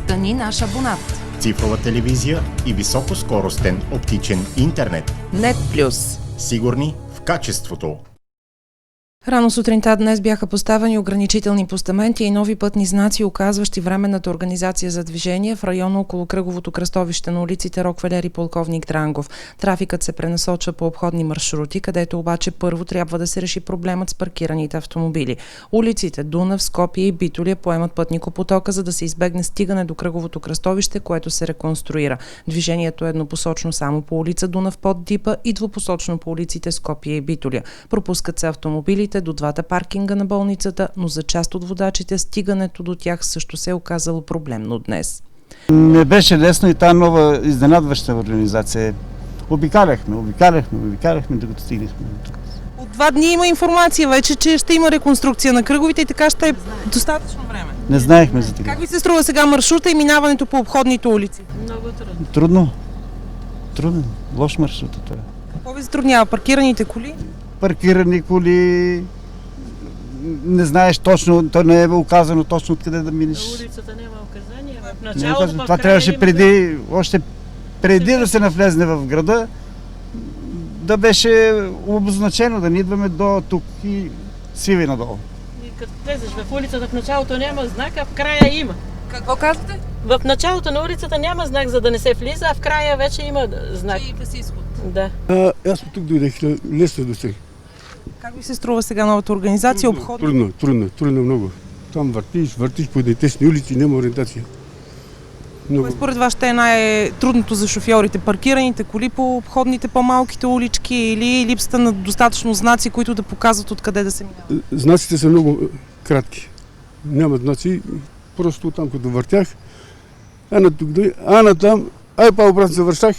Стани наш абонат. Цифрова телевизия и високоскоростен оптичен интернет. Нет Плюс. Сигурни в качеството. Рано сутринта днес бяха поставени ограничителни постаменти и нови пътни знаци, указващи временната организация за движение в района около кръговото кръстовище на улиците Рокфелер и Полковник Дрангов. Трафикът се пренасочва по обходни маршрути, където обаче първо трябва да се реши проблемът с паркираните автомобили. Улиците Дунав, Скопие и Битолия поемат пътникопотока, за да се избегне стигане до кръговото кръстовище, което се реконструира. Движението е еднопосочно само по улица Дунав под Дипа и двупосочно по улиците Скопие и Битолия. Пропускат се автомобилите до двата паркинга на болницата, но за част от водачите стигането до тях също се е оказало проблемно днес. Не беше лесно и тази нова изненадваща организация. Обикаляхме, докато стигнахме до тук. От 2 дни има информация вече, че ще има реконструкция на кръговите и така ще е достатъчно време. Не знаехме за това. Как ви се струва сега маршрута и минаването по обходните улици? Много трудно. Трудно. Лош маршрут е това. Какво ви затруднява? Паркираните коли? Паркирани коли, не знаеш точно, то не е указано точно откъде да минеш. На улицата няма указания. В Не е началото, указано. Това трябваше още преди да се навлезне в града, да беше обозначено, да не идваме до тук и свивай надолу. И като влезеш в улицата, в началото няма знак, а в края има. Какво казвате? В началото на улицата няма знак, за да не се влиза, а в края вече има знак. И без изход. Да. Аз от тук дойдех лесно до сега. Как ви се струва сега новата организация? Обходна? Трудно много. Там въртиш по едни тесни улици, няма ориентация. Кое според вас ще е най-трудното за шофьорите? Паркираните коли по обходните по-малките улички или липсата на достатъчно знаци, които да показват откъде да се минава? Знаците са много кратки. Няма знаци. Просто там, като въртях, на тук дой, на там, по-обратно завършах.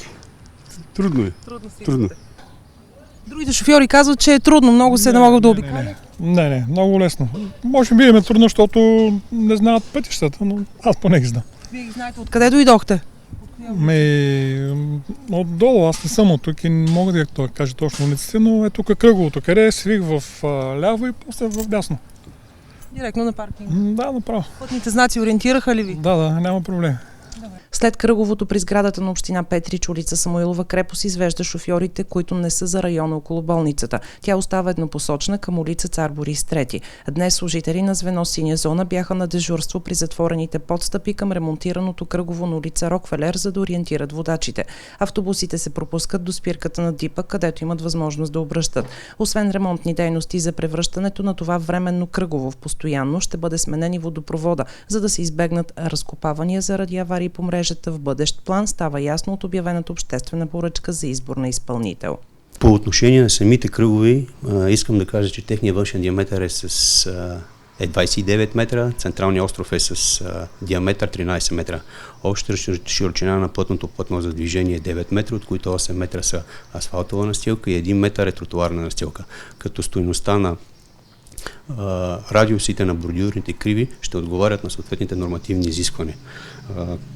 Трудно е. Трудно. Другите шофьори казват, че е трудно, много се не могат да обикалят. Не, много лесно. Може би им е трудно, защото не знаят пътищата, но аз поне ги знам. Вие ги знаете откъде дойдохте? Отдолу, аз не съм от тук и не мога да кажа точно улиците, но е тук кръговото, къде свих в ляво и после в дясно. Директно на паркинга? Да, направо. Пътните знаци ориентираха ли ви? Да, няма проблем. След кръговото при сградата на община Петрич, улица Самуилова крепост извежда шофьорите, които не са за района около болницата. Тя остава еднопосочна към улица Цар Борис III. Днес служители на звено Синя зона бяха на дежурство при затворените подстъпи към ремонтираното кръгово на улица Рокфелер, за да ориентират водачите. Автобусите се пропускат до спирката на Дипа, където имат възможност да обръщат. Освен ремонтни дейности за превръщането на това временно кръгово в постоянно, ще бъде сменен и водопровода, за да се избегнат разкопавания заради аварии по мрежата в бъдещ план, става ясно от обявената обществена поръчка за избор на изпълнител. По отношение на самите кръгови, искам да кажа, че техният външен диаметър е 29 метра, централният остров е с диаметър 13 метра. Общата широчина на плътното платно за движение е 9 метра, от които 8 метра са асфалтова настилка и 1 метър е тротуарна настилка. Като стойността на радиусите на бордюрните криви ще отговарят на съответните нормативни изисквания.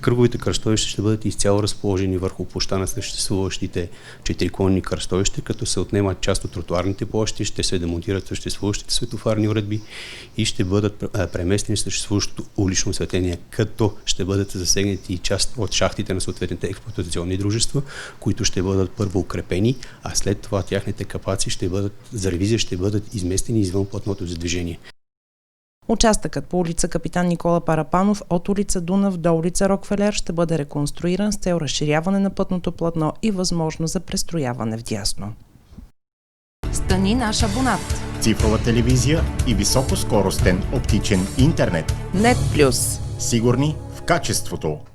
Кръговите кръстовища ще бъдат изцяло разположени върху площта на съществуващите четириколонни кръстовища, като се отнемат част от тротуарните площи, ще се демонтират съществуващите светофарни уредби и ще бъдат преместени съществуващото улично осветление, като ще бъдат засегнати и част от шахтите на съответните експлоатационни дружества, които ще бъдат първо укрепени, а след това тяхните капаци за ревизия ще бъдат изместени извън платното за движение. Участъкът по улица Капитан Никола Парапанов от улица Дунав до улица Рокфелер ще бъде реконструиран с цел разширяване на пътното платно и възможност за престрояване вдясно. Стани наш абонат. Цифрова телевизия и високоскоростен оптичен интернет. Нет Плюс. Сигурни в качеството.